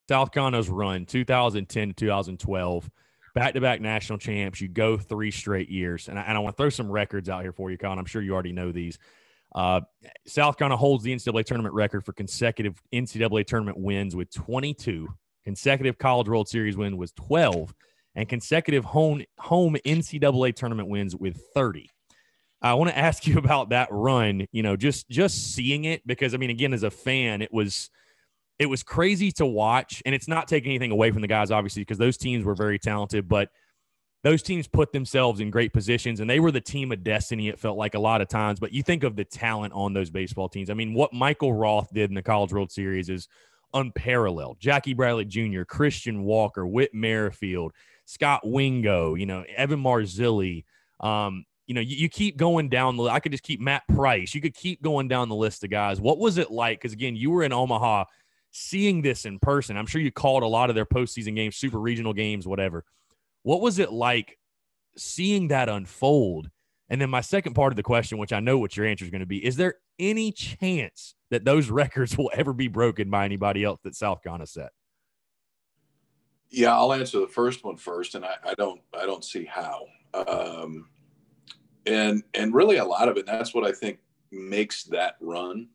South Carolina's run, 2010 to 2012, back-to-back national champs. You go 3 straight years. And I want to throw some records out here for you, Colin. I'm sure you already know these. South Carolina holds the NCAA tournament record for consecutive NCAA tournament wins with 22. Consecutive College World Series win was 12. And consecutive home NCAA tournament wins with 30. I want to ask you about that run, just seeing it, because, I mean, again, as a fan, it was crazy to watch, and it's not taking anything away from the guys, obviously, because those teams were very talented, but those teams put themselves in great positions, and they were the team of destiny, it felt like a lot of times. But you think of the talent on those baseball teams. I mean, what Michael Roth did in the College World Series is unparalleled. Jackie Bradley Jr., Christian Walker, Whit Merrifield, Scott Wingo, Evan Marzilli. You keep going down I could just keep Matt Price. You could keep going down the list of guys. What was it like? Because, again, you were in Omaha seeing this in person. I'm sure you called a lot of their postseason games, super regional games, whatever. What was it like seeing that unfold? And then my second part of the question, which I know what your answer is going to be, is there any chance that those records will ever be broken by anybody else that South Carolina set? Yeah, I'll answer the first one first, and I don't see how. And really a lot of it, and that's what I think makes that run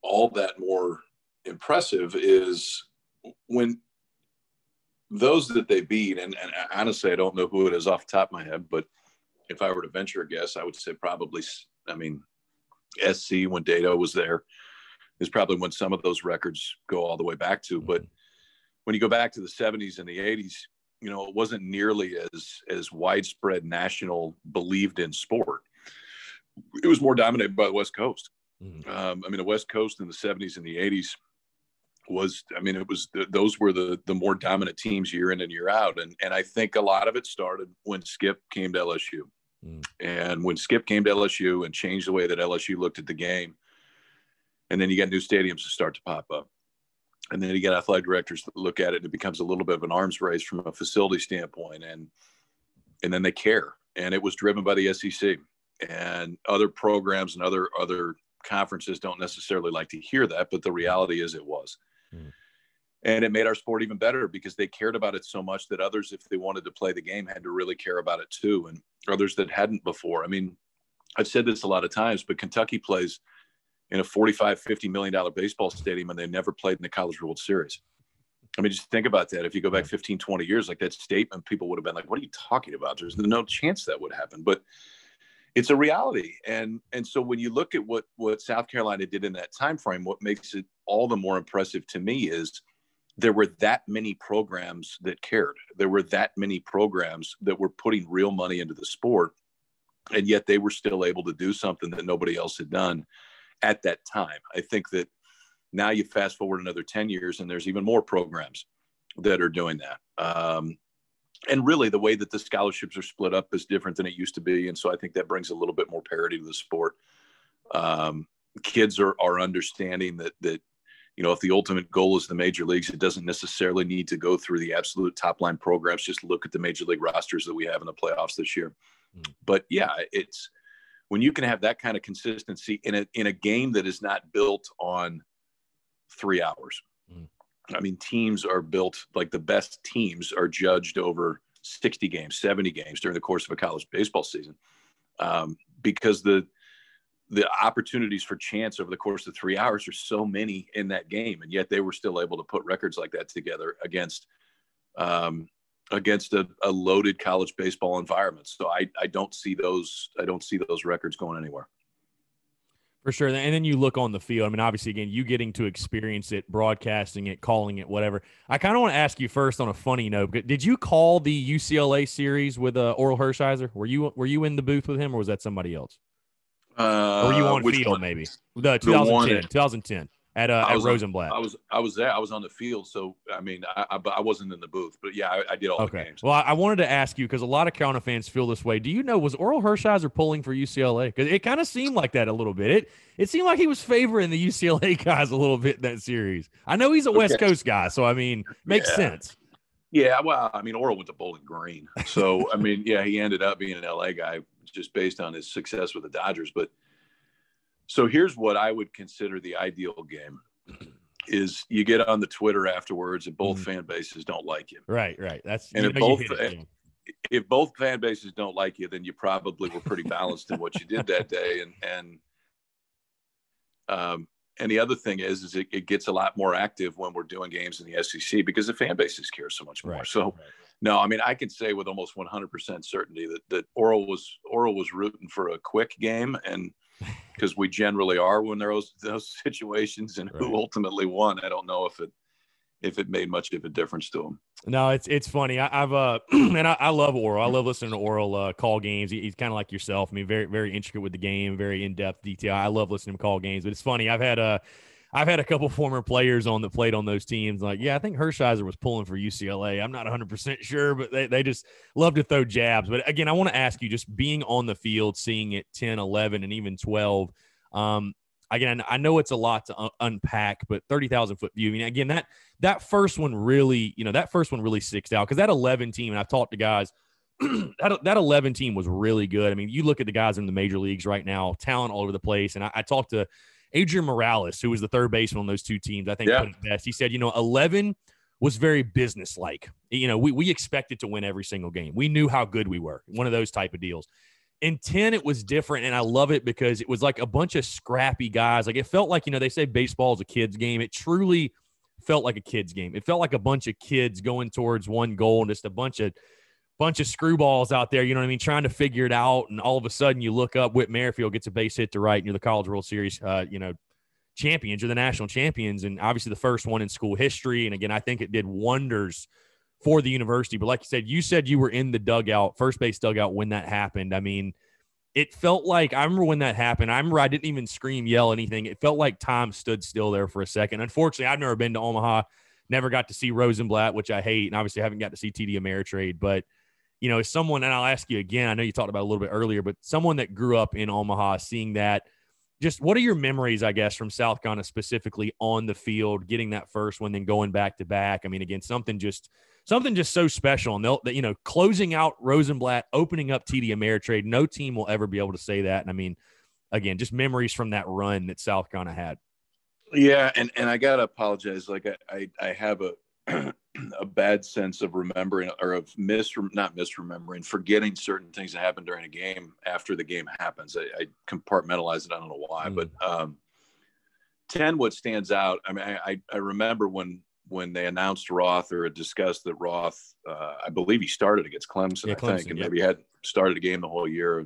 all that more impressive, is when those that they beat, and honestly, I don't know who it is off the top of my head, but if I were to venture a guess, I would say probably, SC, when Dado was there, is probably when some of those records go all the way back to. But when you go back to the 70s and the 80s, it wasn't nearly as widespread national believed in sport. It was more dominated by the West Coast. The West Coast in the 70s and the 80s those were the more dominant teams year in and year out. And I think a lot of it started when Skip came to LSU. And when Skip came to LSU and changed the way that LSU looked at the game, and then you got new stadiums to start to pop up. And then you get athletic directors that look at it, and it becomes a little bit of an arms race from a facility standpoint. And then they care. And it was driven by the SEC. And other programs and other conferences don't necessarily like to hear that, but the reality is it was. And it made our sport even better because they cared about it so much that others, if they wanted to play the game, had to really care about it too. And others that hadn't before. I mean, I've said this a lot of times, but Kentucky plays in a $45-50 million baseball stadium, and they never played in the College World Series. I mean, just think about that. If you go back 15, 20 years, like that statement, people would have been like, what are you talking about? There's no chance that would happen. But it's a reality. And so when you look at what South Carolina did in that time frame, what makes it all the more impressive to me is there were that many programs that cared. There were that many programs that were putting real money into the sport, and yet they were still able to do something that nobody else had done at that time. I think that now you fast forward another 10 years and there's even more programs that are doing that. And really the way that the scholarships are split up is different than it used to be. And so I think that brings a little bit more parity to the sport. Kids are understanding that, if the ultimate goal is the major leagues, it doesn't necessarily need to go through the absolute top line programs. Just look at the major league rosters that we have in the playoffs this year. But yeah, it's when you can have that kind of consistency in a game that is not built on 3 hours. I mean, teams are built, like the best teams are judged over 60 games, 70 games during the course of a college baseball season, because the opportunities for chance over the course of 3 hours are so many in that game. And yet they were still able to put records like that together against a loaded college baseball environment. So I don't see those records going anywhere. For sure. And then you look on the field. I mean, obviously, again, you getting to experience it, broadcasting it, calling it, whatever. I kind of want to ask you first on a funny note. Did you call the UCLA series with Oral Hershiser? Were you in the booth with him, or was that somebody else? Or were you on field one? Maybe? The 2010 at Rosenblatt. I was there. I was on the field. So, I mean, I wasn't in the booth. But, yeah, I did all the games. Well, I wanted to ask you, because a lot of Carolina fans feel this way. Do you know, was Oral Hershiser pulling for UCLA? Because it kind of seemed like that a little bit. It seemed like he was favoring the UCLA guys a little bit in that series. I know he's a West Coast guy, so, I mean, makes sense. Yeah, well, I mean, Oral went to Bowling Green. So, I mean, yeah, he ended up being an LA guy just based on his success with the Dodgers. But so here's what I would consider the ideal game. is you get on the Twitter afterwards and both fan bases don't like you. Right. That's, and if both fan bases don't like you, then you probably were pretty balanced in what you did that day. And the other thing is it gets a lot more active when we're doing games in the SEC because the fan bases care so much more. Right. So, no, I mean, I can say with almost 100% certainty that Oral was rooting for a quick game, and because we generally are when there are those situations, and who ultimately won, I don't know if it made much of a difference to him. No, it's funny. I've and I love Oral. I love listening to Oral call games. He's kind of like yourself. I mean, very, very intricate with the game, very in-depth detail. I love listening to him call games. But it's funny. I've had a couple former players on that played on those teams. Like, yeah, I think Hershiser was pulling for UCLA. I'm not 100% sure, but they just love to throw jabs. But again, I want to ask you, just being on the field, seeing it 10, 11, and even 12. Again, I know it's a lot to unpack, but 30,000-foot view. I mean, again, that first one really, sticks out because that 11 team, and I've talked to guys, that 11 team was really good. I mean, you look at the guys in the major leagues right now, talent all over the place. And I talked to Adrian Morales, who was the third baseman on those two teams. I think put it best. He said, 11 was very businesslike. We expected to win every single game. We knew how good we were. One of those type of deals. In 10, it was different, and I love it because it was like a bunch of scrappy guys. Like, it felt like, they say baseball is a kid's game. It truly felt like a kid's game. It felt like a bunch of kids going towards one goal and just a bunch of screwballs out there, trying to figure it out. And all of a sudden you look up, Whit Merrifield gets a base hit to right, and you're the College World Series, champions. You're the national champions, and obviously the first one in school history. And again, I think it did wonders for the university. But like you said you were in the dugout, first base dugout, when that happened. I mean, it felt like, I remember when that happened, I didn't even scream, yell, anything. It felt like time stood still there for a second. Unfortunately, I've never been to Omaha, never got to see Rosenblatt, which I hate, and obviously haven't got to see TD Ameritrade. But, as someone, and I'll ask you again, I know you talked about it a little bit earlier, but someone that grew up in Omaha, seeing that, just what are your memories, I guess, from South Carolina specifically on the field, getting that first one, then going back to back? I mean, again, something just so special. And closing out Rosenblatt, opening up TD Ameritrade, no team will ever be able to say that. And I mean, again, just memories from that run that South Carolina had. Yeah. And I got to apologize. Like I have a bad sense of remembering, or of not misremembering, forgetting certain things that happened during a game after the game happens. I compartmentalize it. I don't know why, but 10, what stands out, I mean, I remember when they announced Roth, or had discussed that Roth, I believe he started against Clemson, I think, and maybe had started a game the whole year.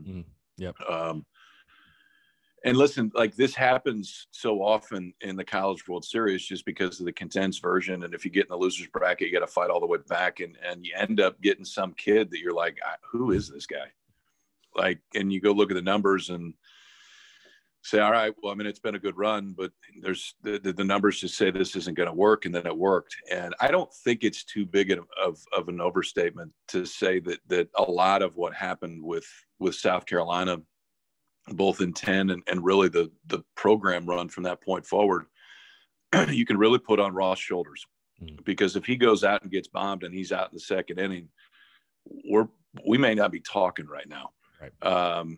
And listen, like, this happens so often in the College World Series just because of the condensed version. And if you get in the loser's bracket, you got to fight all the way back, and you end up getting some kid that you're like, who is this guy? Like, and you go look at the numbers and say, all right, well, I mean, it's been a good run, but there's the numbers just say this isn't going to work. And then it worked. And I don't think it's too big of an overstatement to say that a lot of what happened with South Carolina, both in 10 and really the program run from that point forward, you can really put on Ross' shoulders. Because if he goes out and gets bombed and he's out in the second inning, we may not be talking right now. Right.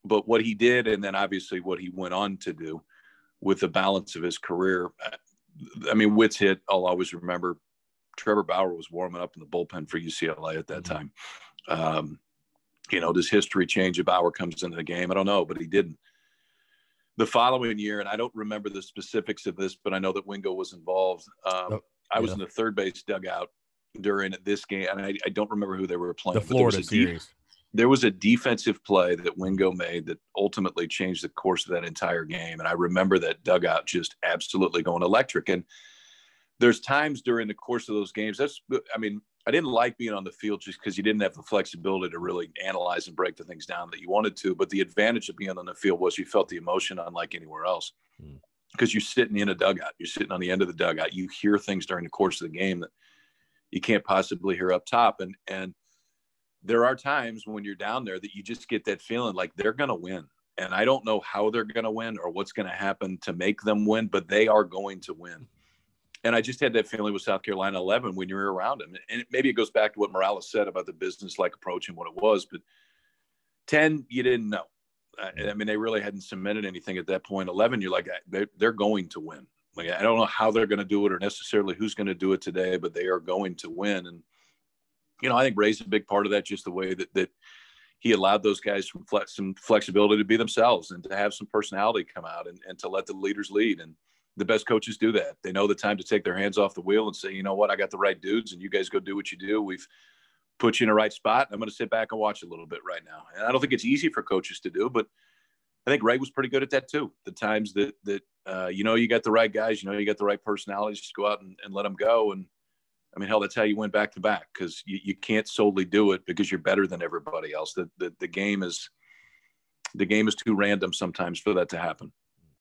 But what he did, and then obviously what he went on to do with the balance of his career, I mean, Witt's hit, I'll always remember. Trevor Bauer was warming up in the bullpen for UCLA at that time. Does history change if Bauer comes into the game? I don't know, but he didn't. The following year, and I don't remember the specifics of this, but I know that Wingo was involved. I was in the third base dugout during this game, and I don't remember who they were playing. The Florida series. There was a defensive play that Wingo made that ultimately changed the course of that entire game. And I remember that dugout just absolutely going electric. And there's times during the course of those games, I didn't like being on the field just because you didn't have the flexibility to really analyze and break the things down that you wanted to. But the advantage of being on the field was you felt the emotion unlike anywhere else, because you're sitting in a dugout. You're sitting on the end of the dugout. You hear things during the course of the game that you can't possibly hear up top. And there are times when you're down there that you just get that feeling like they're going to win. And I don't know how they're going to win or what's going to happen to make them win, but they are going to win. And I just had that feeling with South Carolina 11 when you were around them. And maybe it goes back to what Morales said about the business-like approach and what it was. But 10, you didn't know. I mean, they really hadn't cemented anything at that point. 11, you're like, they're going to win. Like, I don't know how they're going to do it or necessarily who's going to do it today, but they are going to win. And, I think Ray's a big part of that, just the way that he allowed those guys some flexibility to be themselves and to have some personality come out and to let the leaders lead. And the best coaches do that. They know the time to take their hands off the wheel and say, you know what, I got the right dudes and you guys go do what you do. We've put you in the right spot. I'm going to sit back and watch a little bit right now. And I don't think it's easy for coaches to do, but I think Ray was pretty good at that too. The times that you got the right guys, you got the right personalities, just go out and let them go. And I mean, hell, that's how you win back to back, because you can't solely do it because you're better than everybody else. The game is too random sometimes for that to happen.